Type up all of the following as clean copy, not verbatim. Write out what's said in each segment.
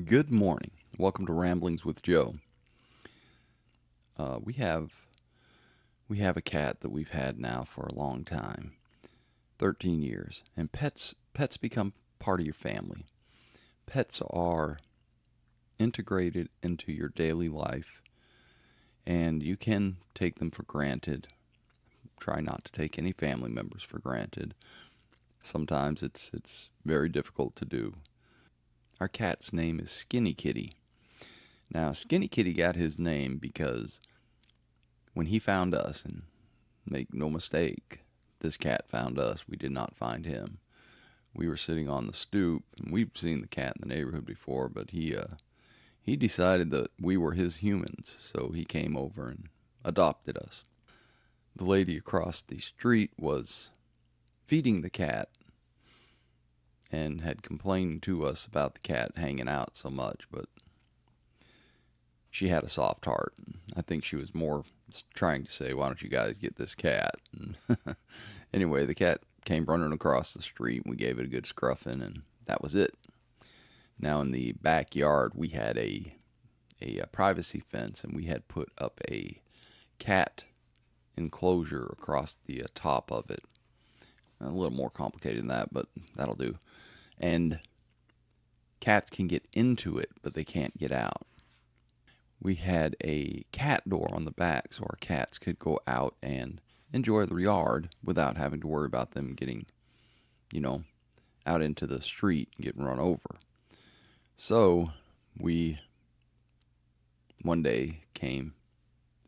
Good morning. Welcome to Ramblings with Joe. Uh, we have we have a cat that we've had now for a long time, 13 years, and pets become part of your family. Pets are integrated into your daily life, and you can take them for granted. Try not to take any family members for granted. Sometimes it's very difficult to do. Our cat's name is Skinny Kitty. Now, Skinny Kitty got his name because when he found us, and make no mistake, this cat found us. We did not find him. We were sitting on the stoop, and we've seen the cat in the neighborhood before, but he decided that we were his humans, so he came over and adopted us. The lady across the street was feeding the cat and had complained to us about the cat hanging out so much, but she had a soft heart. I think she was more trying to say, "Why don't you guys get this cat?" And anyway, the cat came running across the street. We gave it a good scruffing, and that was it. Now, in the backyard, we had a privacy fence, and we had put up a cat enclosure across the top of it. A little more complicated than that, but that'll do. And cats can get into it, but they can't get out. We had a cat door on the back so our cats could go out and enjoy the yard without having to worry about them getting, you know, out into the street and getting run over. So we one day came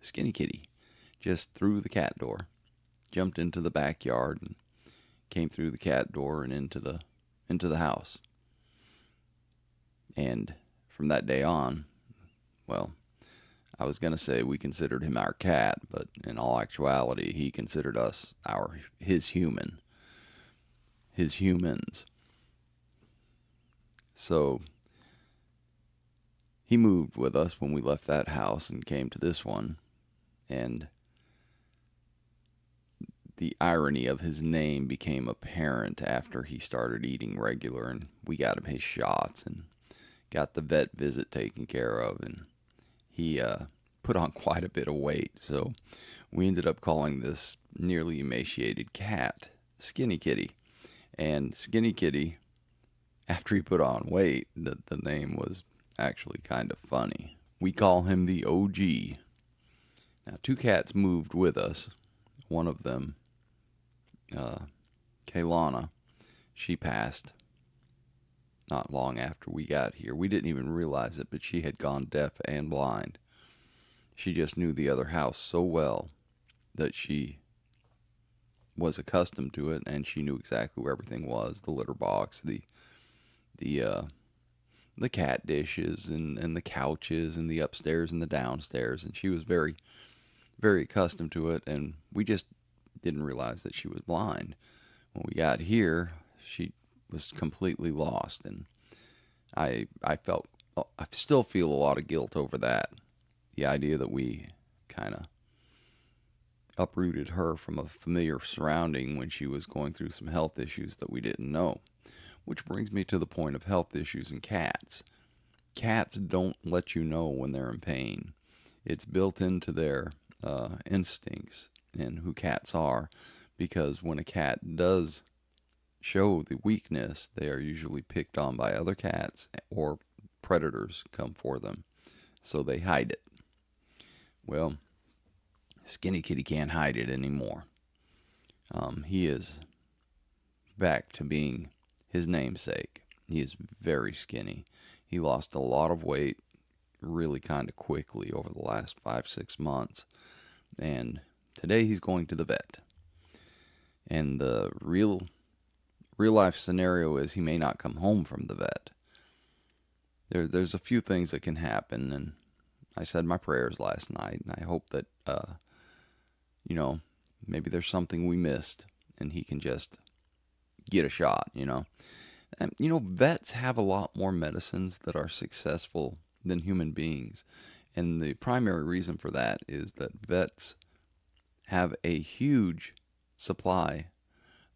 Skinny Kitty just through the cat door, jumped into the backyard and came through the cat door and into the house. And from that day on, well, I was going to say we considered him our cat, but in all actuality, he considered us his humans. So he moved with us when we left that house and came to this one, and the irony of his name became apparent after he started eating regular, and we got him his shots and got the vet visit taken care of, and he put on quite a bit of weight. So we ended up calling this nearly emaciated cat Skinny Kitty. And Skinny Kitty, after he put on weight, the name was actually kind of funny. We call him the OG. Now, two cats moved with us. One of them, Kaylana, she passed not long after we got here. We didn't even realize it, but she had gone deaf and blind. She just knew the other house so well that she was accustomed to it, and she knew exactly where everything was: the litter box, the cat dishes, and the couches, and the upstairs and the downstairs. And she was very, very accustomed to it, and we just didn't realize that she was blind. When we got here, she was completely lost, and I still feel a lot of guilt over that. The idea that we kind of uprooted her from a familiar surrounding when she was going through some health issues that we didn't know. Which brings me to the point of health issues in cats. Cats don't let you know when they're in pain. It's built into their instincts and who cats are, because when a cat does show the weakness, they are usually picked on by other cats or predators come for them. So they hide it. Well, Skinny Kitty can't hide it anymore. He is back to being his namesake. He is very skinny. He lost a lot of weight really kind of quickly over the last 5, 6 months. And today he's going to the vet. And the real life scenario is he may not come home from the vet. There's a few things that can happen, and I said my prayers last night, and I hope that maybe there's something we missed, and he can just get a shot. And vets have a lot more medicines that are successful than human beings, and the primary reason for that is that vets have a huge supply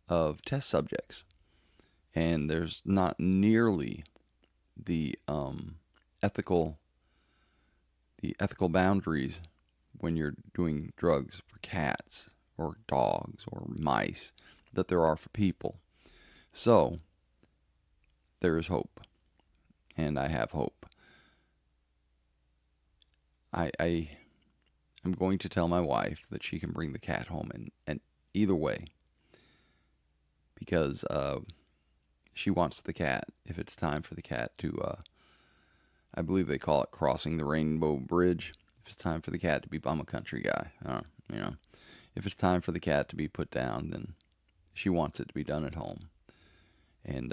of test subjects, and there's not nearly the ethical the ethical boundaries when you're doing drugs for cats or dogs or mice that there are for people. So there is hope, and I have hope. I am going to tell my wife that she can bring the cat home, and either way, because she wants the cat. If it's time for the cat to, I believe they call it crossing the Rainbow Bridge. If it's time for the cat to be, I'm a country guy. You know, if it's time for the cat to be put down, then she wants it to be done at home. And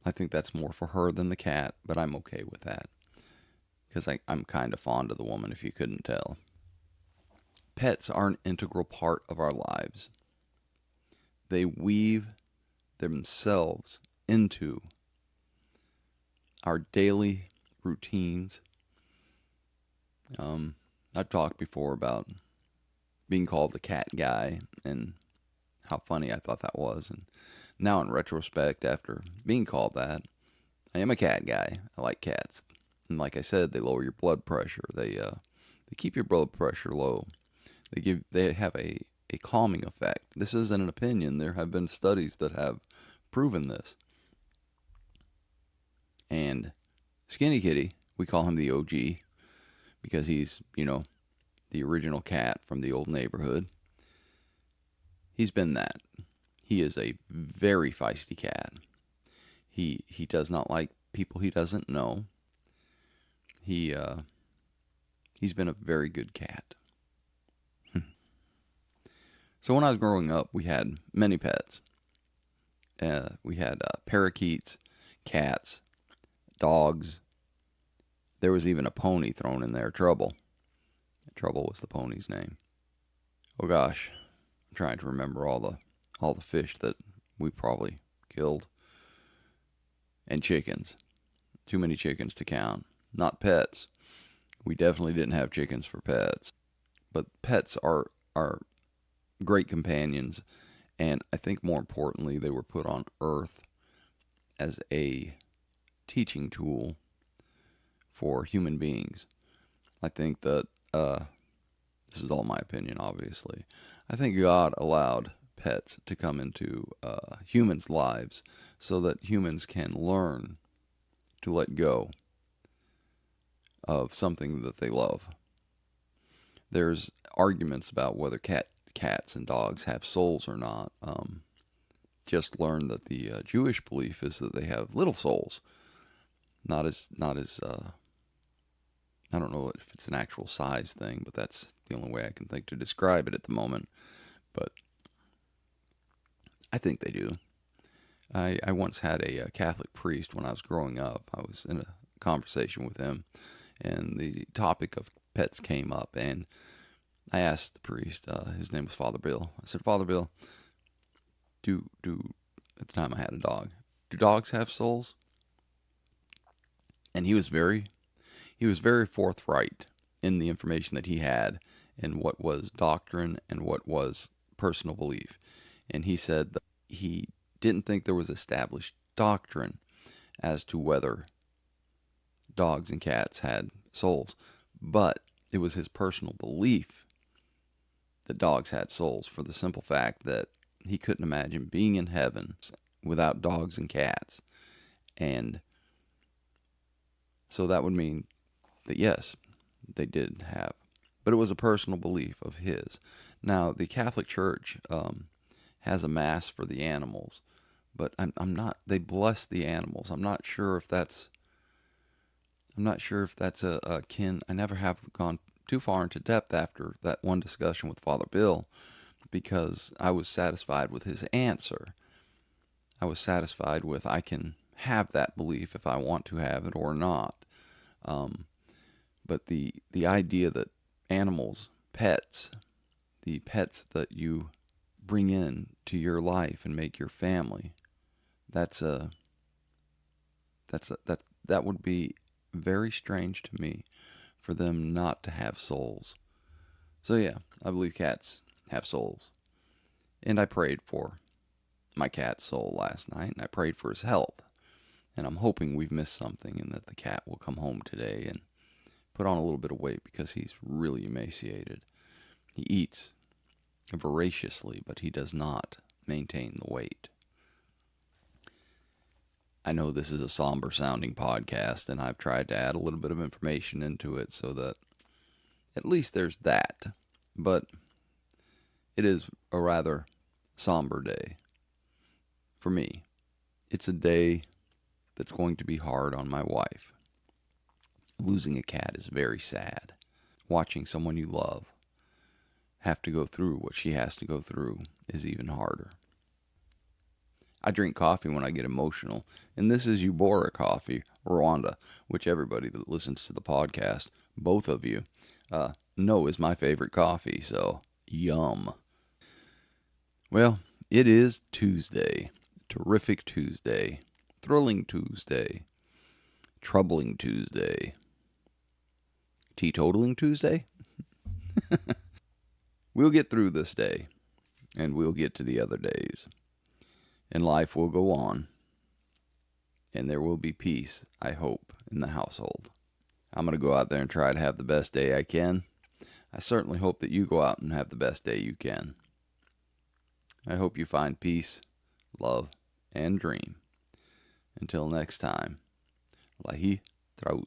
I think that's more for her than the cat, but I'm okay with that. Because I'm kind of fond of the woman, if you couldn't tell. Pets are an integral part of our lives. They weave themselves into our daily routines. I've talked before about being called the cat guy and how funny I thought that was. And now, in retrospect, after being called that, I am a cat guy. I like cats. And like I said, they lower your blood pressure. They keep your blood pressure low. They have a calming effect. This isn't an opinion. There have been studies that have proven this. And Skinny Kitty, we call him the OG because he's, the original cat from the old neighborhood. He's been that. He is a very feisty cat. He does not like people he doesn't know. He's been a very good cat. So when I was growing up, we had many pets. We had parakeets, cats, dogs. There was even a pony thrown in there, Trouble. Trouble was the pony's name. Oh gosh, I'm trying to remember all the fish that we probably killed. And chickens. Too many chickens to count. Not pets. We definitely didn't have chickens for pets. But pets are great companions, and I think more importantly, they were put on Earth as a teaching tool for human beings. I think that, this is all my opinion, obviously. I think God allowed pets to come into humans' lives so that humans can learn to let go of something that they love. There's arguments about whether cats and dogs have souls or not. Just learned that the Jewish belief is that they have little souls, not as I don't know if it's an actual size thing, but that's the only way I can think to describe it at the moment. But I think they do. I once had a Catholic priest when I was growing up. I was in a conversation with him, and the topic of pets came up, and I asked the priest, his name was Father Bill. I said, Father Bill, at the time I had a dog, do dogs have souls? And he was very forthright in the information that he had and what was doctrine and what was personal belief. And he said that he didn't think there was established doctrine as to whether dogs and cats had souls, but it was his personal belief that dogs had souls, for the simple fact that he couldn't imagine being in heaven without dogs and cats. And so that would mean that yes, they did have, but it was a personal belief of his. Now, the Catholic Church has a mass for the animals, but I'm not. They bless the animals. I'm not sure if that's a kin. I never have gone too far into depth after that one discussion with Father Bill, because I was satisfied with his answer. I was satisfied with I can have that belief if I want to have it or not. But the idea that animals, pets, the pets that you bring in to your life and make your family, that would be very strange to me for them not to have souls. So yeah, I believe cats have souls. And I prayed for my cat's soul last night, and I prayed for his health. And I'm hoping we've missed something and that the cat will come home today and put on a little bit of weight because he's really emaciated. He eats voraciously, but he does not maintain the weight. I know this is a somber sounding podcast, and I've tried to add a little bit of information into it so that at least there's that. But it is a rather somber day for me. It's a day that's going to be hard on my wife. Losing a cat is very sad. Watching someone you love have to go through what she has to go through is even harder. I drink coffee when I get emotional, and this is Ubora coffee, Rwanda, which everybody that listens to the podcast, both of you, know is my favorite coffee, so yum. Well, it is Tuesday. Terrific Tuesday. Thrilling Tuesday. Troubling Tuesday. Teetotaling Tuesday? We'll get through this day, and we'll get to the other days. And life will go on. And there will be peace, I hope, in the household. I'm going to go out there and try to have the best day I can. I certainly hope that you go out and have the best day you can. I hope you find peace, love, and dream. Until next time, Lahi Traut.